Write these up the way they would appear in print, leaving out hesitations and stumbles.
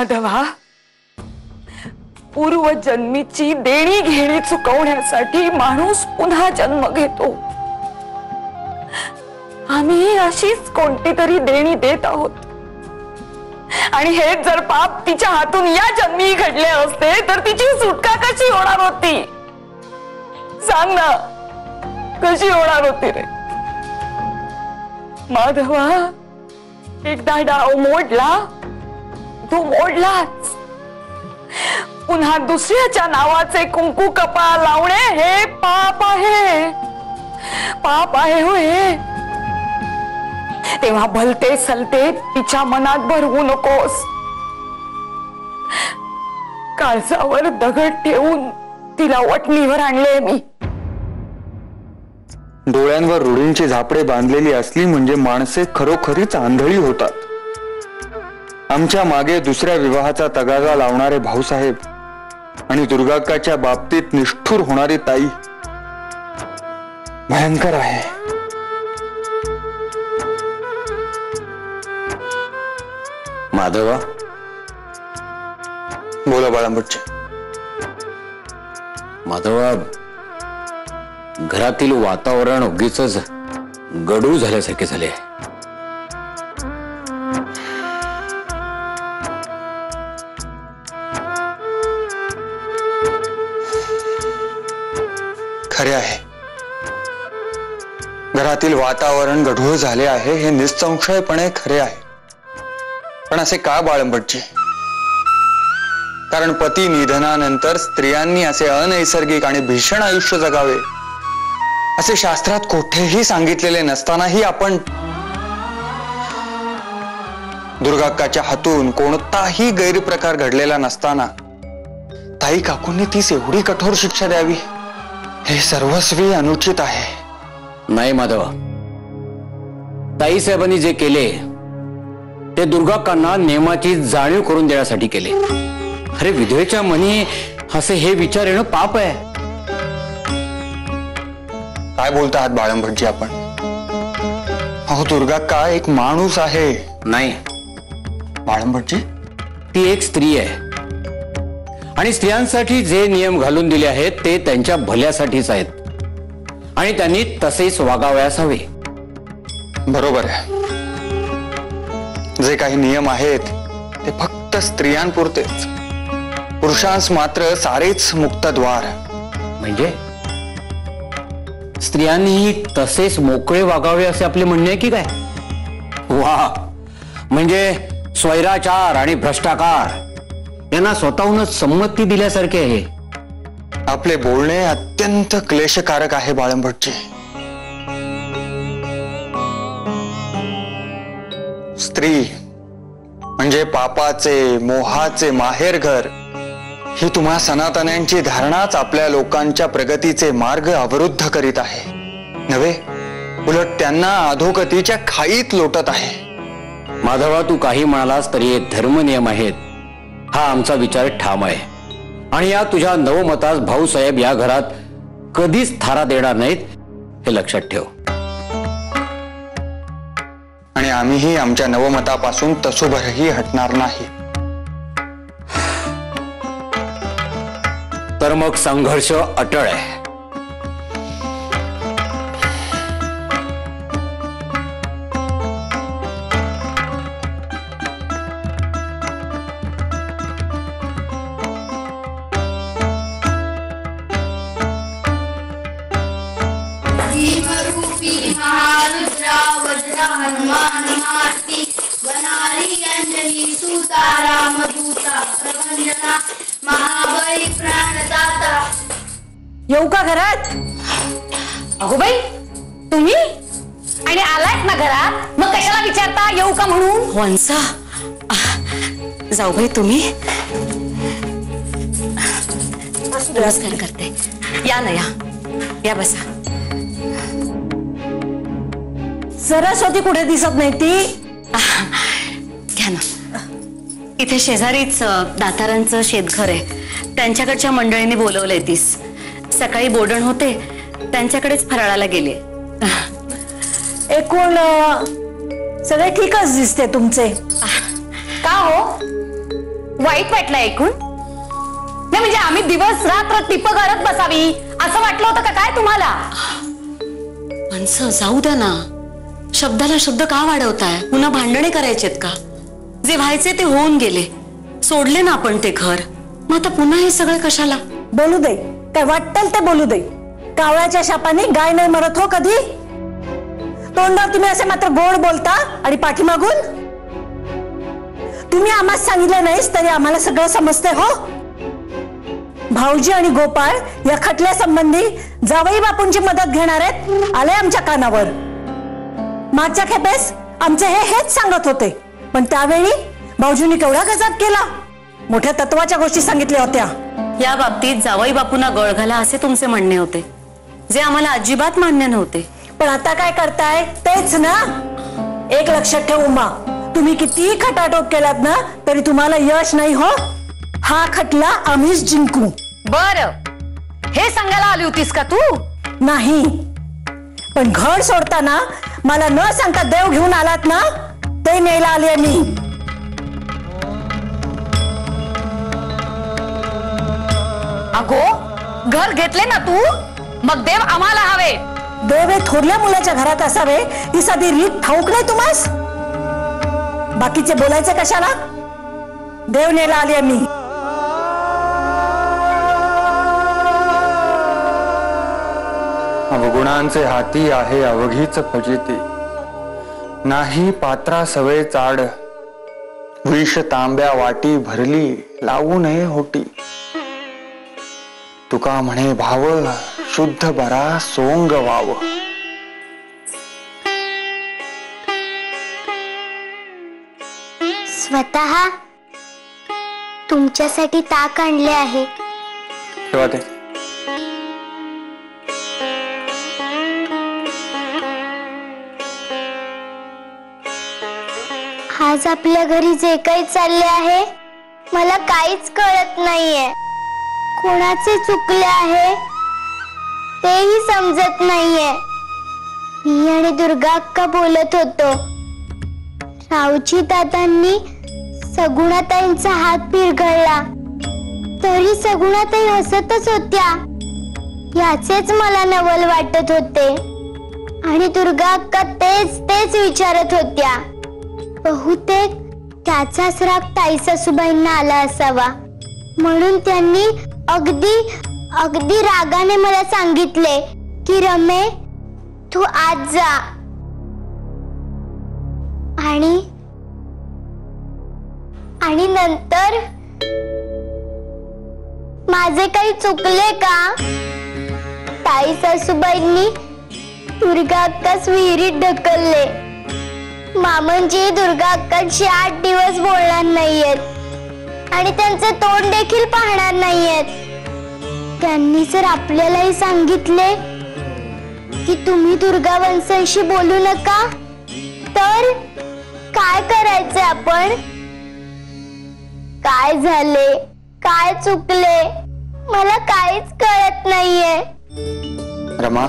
माधवा, पूर्वजन्मीची देणी घेणी चुकवण्यासाठी माणूस पुन्हा जन्म घेतो. आम्ही अशीच कोणती तरी देणी देत आहोत. आणि हे जर पाप तिच्या हातून या जन्मी घडले असते तर तिची सुटका कशी होणार होती? सांग ना, कशी होणार होती रे? माधवा, एकदा डाव मोडला तो मोडलाच. पुन्हा दुसऱ्याच्या नावाचे कुंकू कपाळ लावणे हे पाप आहे. पाप आहे होय. तेव्हा भलते सलते तिच्या मनात भरवू नकोस. काळजावर दगड ठेवून तिला वटणीवर आणले मी. डोळ्यांवर रूढींची झापडे बांधलेली असली म्हणजे माणसे खरोखरीच आंधळी होतात. आमच्या मागे दुसऱ्या विवाहाचा तगादा लावणारे भाऊसाहेब आणि दुर्गाक्काच्या बाबतीत निष्ठुर होणारी ताई भयंकर आहे. माधवा, बोला बाळांबुटचे. माधवा, घरातील वातावरण उगीच गडूळ झाल्यासारखे झाले. खरे आहे, घरातील वातावरण गढूळ झाले आहे हे निसंशयपणे खरे आहे. पण असे का बाळंबटजी? कारण पती निधनानंतर स्त्रियांनी असे अनैसर्गिक आणि भीषण आयुष्य जगावे असे शास्त्रात कुठेही सांगितलेले नसतानाही आपण दुर्गाक्काच्या हातून कोणताही गैरप्रकार घडलेला नसताना ताई काकूंनी तीस एवढी कठोर शिक्षा द्यावी हे सर्वस्वी अनुचित आहे. नाही माधवा, ताई साहेबांनी जे केले ते दुर्गाक्कांना नियमाची जाणीव करून देण्यासाठी केले. अरे विधवेच्या मनी असे हे विचार येणं पाप आहे. काय बोलता आहात बाळंभटजी आपण? अहो, दुर्गाक्का एक माणूस आहे. नाही बाळंभटजी, ती एक स्त्री आहे आणि स्त्रियांसाठी जे नियम घालून दिले आहेत ते त्यांच्या भल्यासाठीच आहेत आणि त्यांनी तसेच वागावयास हवे. बरोबर आहे. जे काही नियम आहेत ते फक्त स्त्रियांपुरतेच, पुरुषांस मात्र सारेच मुक्तद्वार. म्हणजे स्त्रियांनीही तसेच मोकळे वागावे असे आपले म्हणणे आहे की काय? वा, म्हणजे स्वैराचार आणि भ्रष्टाचार यांना स्वतःहूनच संमती दिल्यासारखे आहे. आपले बोलणे अत्यंत क्लेशकारक आहे बाळंभटजी. स्त्री म्हणजे पापाचे मोहाचे माहेरघर ही तुम्हा सनातन्यांची धारणाच आपल्या लोकांच्या प्रगतीचे मार्ग अवरुद्ध करीत आहे नव्हे, उलट त्यांना अधोगतीच्या खाईत लोटत आहे. माधवा, तू काही म्हणालास तरी हे धर्मनियम आहेत हा आमचा विचार ठाम आहे आणि या तुझ्या नवमतास भाऊसाहेब या घरात कधीच थारा देणार नाहीत हे लक्षात ठेव. आणि आम्हीही आमच्या नवमतापासून तसोभरही हटणार नाही. तर मग संघर्ष अटळ आहे. येऊ का घरात? अगो बाई, तुम्ही आणि आलात ना घरात, मग कशाला विचारता येऊ का म्हणून? वंसा, जाऊ बाई तुम्ही. नमस्कार करते. या ना, या बसा. सरस्वती कुठे दिसत नाही ती? घ्या ना. इथे शेजारीच दातारांचं शेतघर आहे, त्यांच्याकडच्या मंडळींनी बोलवलंय तीस. सकाळी बोडण होते, त्यांच्याकडेच फराळाला गेले. एकूण सगळे ठीकच दिसते तुमचे. का हो? वाईट वाटलं ऐकून? नाही म्हणजे आम्ही दिवस रात्र टिप करत बसावी असं वाटलं होतं का काय तुम्हाला? माणसं जाऊ द्या ना, शब्दाला शब्द का वाढवताय? पुन्हा भांडणे करायचेत का? जे व्हायचे ते होऊन गेले, सोडले ना आपण ते घर, मग आता पुन्हा हे सगळं कशाला? बोलू दे, काय वाटतं ते बोलू दे. कावळ्याच्या शापाने गाय नाही मरत हो कधी. तोंडावर तुम्ही असे मात्र गोड बोलता आणि पाठीमागून तुम्ही आम्हाला सांगितलं नाहीस तरी आम्हाला सगळं समजतंय हो. भाऊजी आणि गोपाळ या खटल्या संबंधी जावई बापूंची मदत घेणार आहेत आले आमच्या कानावर. मागच्या खेपेस आमचे हेच सांगत होते, पण त्यावेळी भाऊजींनी केवढा गजब केला. मोठ्या तत्वाच्या गोष्टी सांगितल्या होत्या. या बाबतीत जावई बापूंना गळ घाला असे तुमचे म्हणणे होते, जे आम्हाला अजिबात मान्य नव्हते. पण आता काय करताय तेच ना. एक लक्षात ठेव उमा, तुम्ही कितीही खटाटोप केलात ना तरी तुम्हाला यश नाही हो. हा खटला आम्हीच जिंकू. बर, हे सांगायला आली होतीस का तू? नाही, पण घर सोडताना मला न सांगता देव घेऊन आलात ना, ते न्यायला आले मी. अगो, घर घेतले ना तू, मग देव आम्हाला हवे. देव हे थोरल्या मुलाच्या घरात असावे ही साधी रीत ठाऊक नाही तुम्हास? बाकीचे बोलायचे कशाला? देव न्यायला आले मी. अवगुणांचे हाती आहे अवघीच फजिती, नाही पात्रा सवे चाड, विष तांब्या वाटी भरली लावू नये होटी. तुका म्हणे भाव शुद्ध बरा सोंग वाव. स्वतः तुमच्यासाठी ताक आणले आहे. ठेवा ते. आज आपल्या घरी जे काही चालले आहे मला काहीच कळत नाहीये. कोणाचे चुकले आहे तेही समजत नाहीये. मी आणि दुर्गा अक्का बोलत होतो. रावजी दादांनी सगुणाताईंचा हात पिरघळला तरी सगुणाताई हसतच होत्या. याचेच मला नवल वाटत होते आणि दुर्गा अक्का तेच विचारत होत्या. बहुतेक त्याचाच राग ताई सासूबाईंना आला असावा, म्हणून त्यांनी अगदी रागाने मला सांगितले की रमे तू आज जा. आणि नंतर माझे काही चुकले का? ताई सासूबाईंनी दुर्गा अक्कास विहिरीत ढकलले. मामनजी दुर्गा अक्कांशी 8 दिवस बोलणार नाहीयेत आणि त्यांचे तोंड देखील पाहणार नाहीयेत. त्यांनी जर आपल्यालाही सांगितले की तुम्ही दुर्गा वंशांशी बोलू नका, तर काय करायचे आपण? काय झाले, काय चुकले, मला काहीच कळत नाहीये. रमा,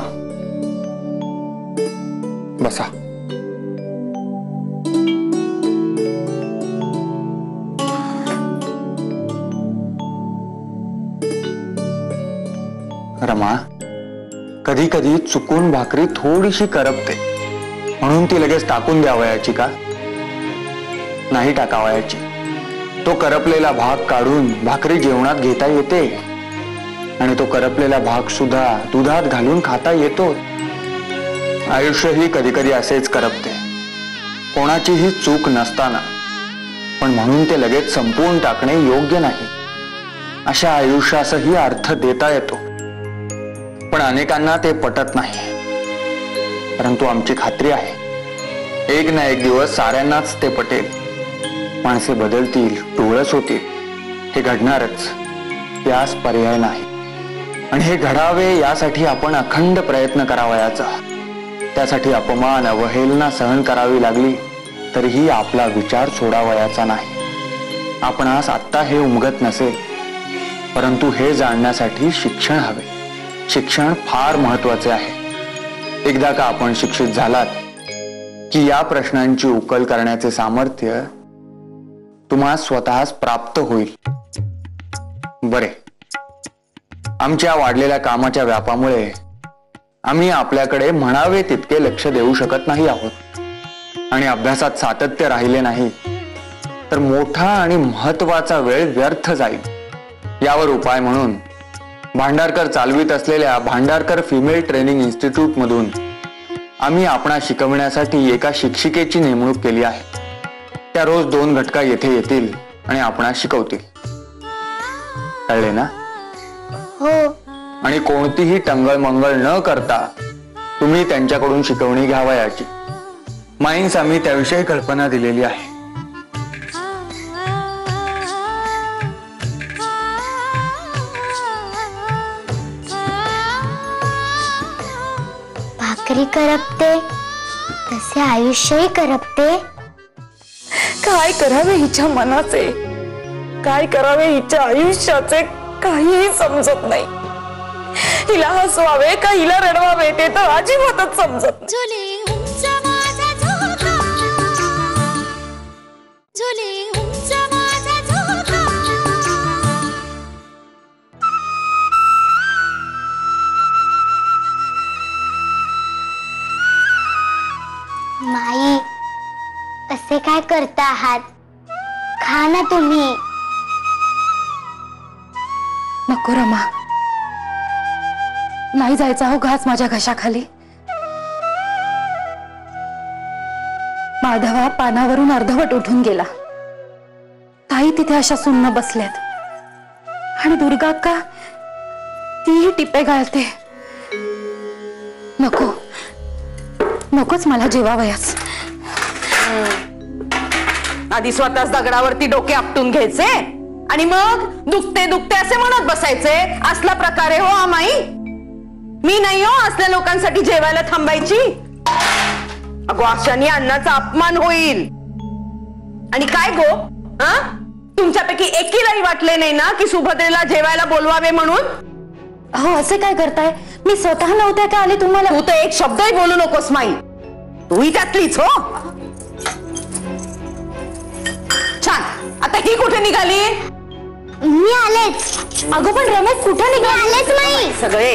बसा. रमा, कधी कधी चुकून भाकरी थोडीशी करपते म्हणून ती लगेच टाकून द्यावयाची का? नाही टाकावयाची. तो करपलेला भाग काढून भाकरी जेवणात घेता येते आणि तो करपलेला भाग सुद्धा दुधात घालून खाता येतो. आयुष्यही कधी कधी असेच करपते, कोणाचीही चूक नसताना, पण म्हणून ते लगेच संपवून टाकणे योग्य नाही. अशा आयुष्यासही अर्थ देता येतो, पण अनेकांना ते पटत नाही. परंतु आमची खात्री आहे, एक ना एक दिवस साऱ्यांनाच ते पटेल. माणसे बदलतील, डोळस होतील, हे घडणारच, यास पर्याय नाही. आणि हे घडावे यासाठी आपण अखंड प्रयत्न करावयाचा. त्यासाठी अपमान, अवहेलना सहन करावी लागली तरीही आपला विचार सोडावयाचा नाही. आपणास आत्ता हे उमगत नसेल, परंतु हे जाणण्यासाठी शिक्षण हवे. शिक्षण फार महत्वाचे आहे. एकदा का आपण शिक्षित झालात की या प्रश्नांची उकल करण्याचे सामर्थ्य तुम्हाला स्वतःच प्राप्त होईल. बरे, आमच्या वाढलेल्या कामाच्या व्यापामुळे आम्ही आपल्याकडे म्हणावे तितके लक्ष देऊ शकत नाही आहोत आणि अभ्यासात सातत्य राहिले नाही तर मोठा आणि महत्वाचा वेळ व्यर्थ जाईल. यावर उपाय म्हणून भांडारकर चालवित असलेल्या भांडारकर फिमेल ट्रेनिंग इन्स्टिट्यूट मधून आम्ही आपणा शिकवण्यासाठी एका शिक्षिकेची नेमणूक केली आहे. त्या रोज 2 घटका येथे येतील आणि आपणा शिकवतील. कळले ना? हो. आणि कोणतीही टंगळमंगळ न करता तुम्ही त्यांच्याकडून शिकवणी घ्यावयाची. माईन्स आम्ही त्याविषयी कल्पना दिलेली आहे. भाकरी करपते तसे आयुष्यही करपते. काय करावे हिच्या मनाचे, काय करावे हिच्या आयुष्याचे काहीही समजत नाही. हिला हसवावे का हिला रडवावे ते तर अजिबातच समजत नाही. माई, असे काय करता आहात? खा ना तुम्ही. नको रमा, नाही जायचा हो घास माझ्या घशाखाली. माधवा पानावरून अर्धवट उठून गेला. ताई तिथे अशा सुन्न बसल्यात आणि दुर्गा का तीही टिपे घालते. नको, नकोच मला जेवावयास. आधी स्वतःच दगडावरती डोके आपटून घ्यायचे आणि मग दुखते दुखते असे म्हणत बसायचे. असला प्रकारे हो आमाई? मी नाही हो असल्या लोकांसाठी जेवायला थांबायची. अगो अशाने अन्नाचा अपमान होईल. आणि काय गो, तुमच्यापैकी एकीलाही वाटले नाही ना की सुभद्रेला जेवायला बोलवावे म्हणून? हो, असे काय करताय? मी स्वतः नव्हत्या का आले तुम्हाला? तू तर एक शब्दही बोलू नकोस माई. तूही त्यातलीच हो. छान, आता ही कुठे निघाली? मी आलेच. अगं पण रमेश कुठे आलेच नाही. सगळे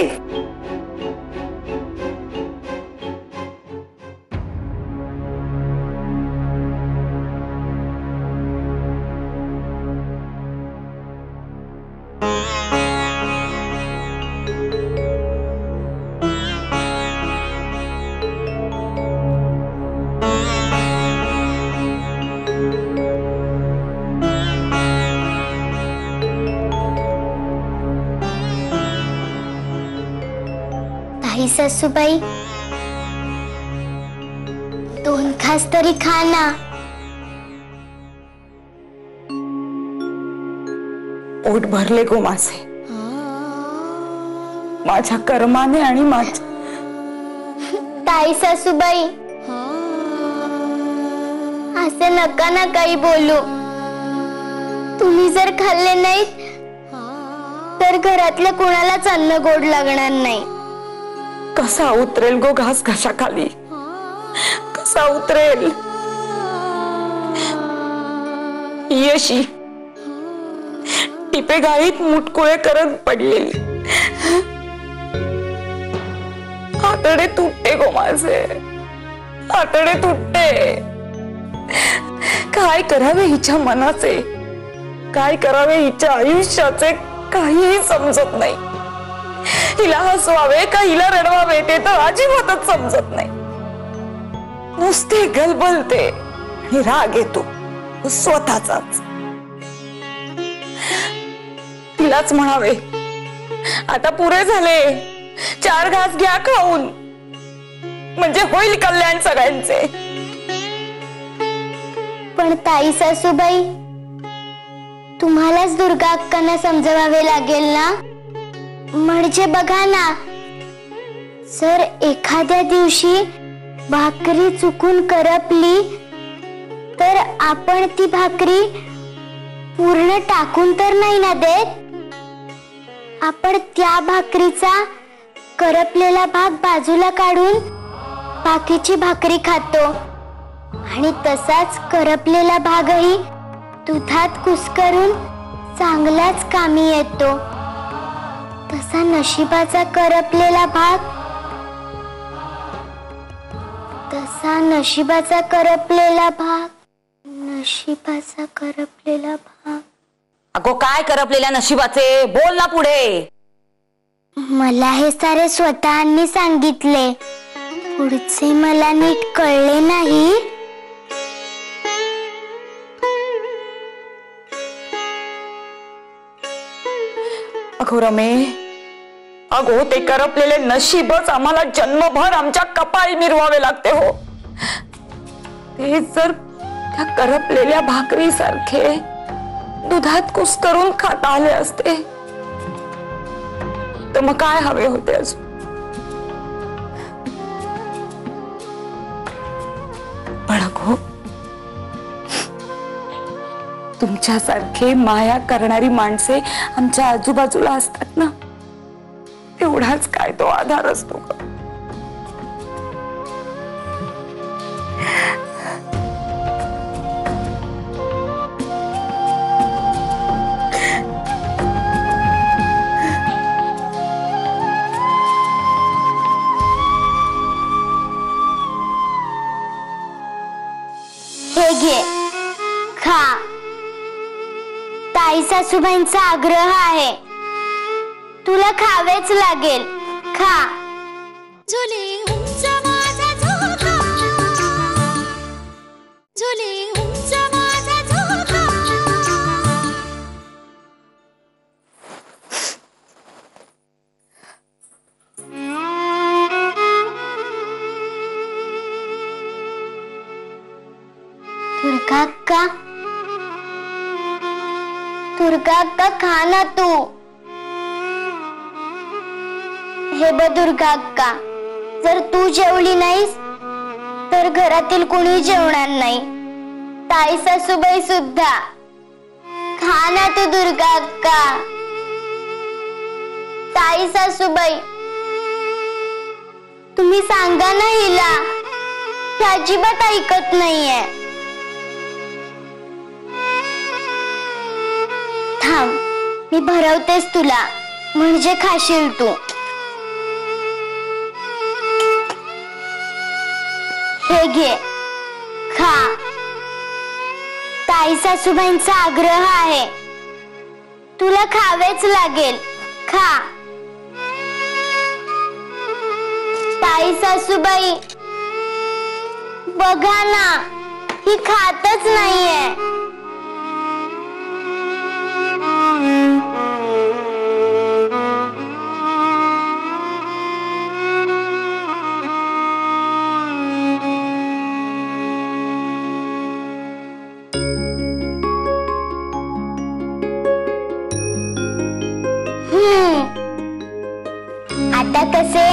सासूबाई, 2 घास तरी खा ना. पोट भरले गो माझे, माझ्या कर्माने आणि माझ्या. ताई सासूबाई, असे नका ना काही बोलू. तुम्ही जर खाल्ले नाहीत तर घरातल्या कुणालाच अन्न गोड लागणार नाही. कसा उतरेल गो घास घशाखाली, कसा उतरेल? यशी टिपे गाळीत मुटकुळे करत पडलेली. आतडे तुटते गो माझे, आतडे तुटते. काय करावे हिच्या मनाचे, काय करावे हिच्या आयुष्याचे काहीही समजत नाही. हिला हसवावे का हिला रडवावे ते तर अजिबातच समजत नाही. नुसते गलबलते आणि राग येतो स्वतःचाच. तिलाच म्हणावे, आता पुरे झाले, 4 घास घ्या खाऊन, म्हणजे होईल कल्याण सगळ्यांचे. पण ताई सासूबाई, तुम्हालाच दुर्गा अक्कांना समजवावे लागेल ना. म्हणजे बघा ना, जर एखाद्या दिवशी भाकरी चुकून करपली तर आपण ती भाकरी पूर्ण टाकून तर नाही ना देत. आपण त्या भाकरीचा करपलेला भाग बाजूला काढून बाकीची भाकरी खातो आणि तसाच करपलेला भागही दुधात कुस्करून चांगलाच कामी येतो. तसा नशिबाचा करपलेला भाग, नशिबाचा करपलेला भाग. अगो काय करपलेल्या नशिबाचे, बोल ना पुढे. मला हे सारे स्वतःनी सांगितले, पुढचे मला नीट कळले नाही. अगो रमे, अगो ते करपलेले नशीबच आम्हाला जन्मभर आमच्या कपाळी मिरवावे लागते हो. ते जर त्या करपलेल्या भाकरी सारखे दुधात कुस्करून खाता आले असते तर मग काय हवे होते अजून. पण अगो, तुमच्यासारखे माया करणारी माणसे आमच्या आजूबाजूला असतात ना, तेवढाच काय तो आधार असतो. हे घे, खा. ताई सासूबाईंचा आग्रह आहे, तुला खावेच लागेल. खा. झुले उंच माझा झोका, झुले उंच माझा झोका. दुर्गा अक्का, खा ना तू. हे बघ दुर्गा अक्का, जर तू जेवली नाहीस तर घरातील कोणी जेवणार नाही, ताई सासूबाई सुद्धा. खा ना तू दुर्गा अक्का. ताई सासूबाई, तुम्ही सांगा ना हिला, ती अजिबात ऐकत नाहीये. थांब, मी भरवतेस तुला, म्हणजे खाशील तू. हे घे, खा. ताई सासूबाईंचा आग्रह आहे, तुला खावेच लागेल. खा. ताई सासूबाई, बघा ना, ही खातच नाहीये. आता कसे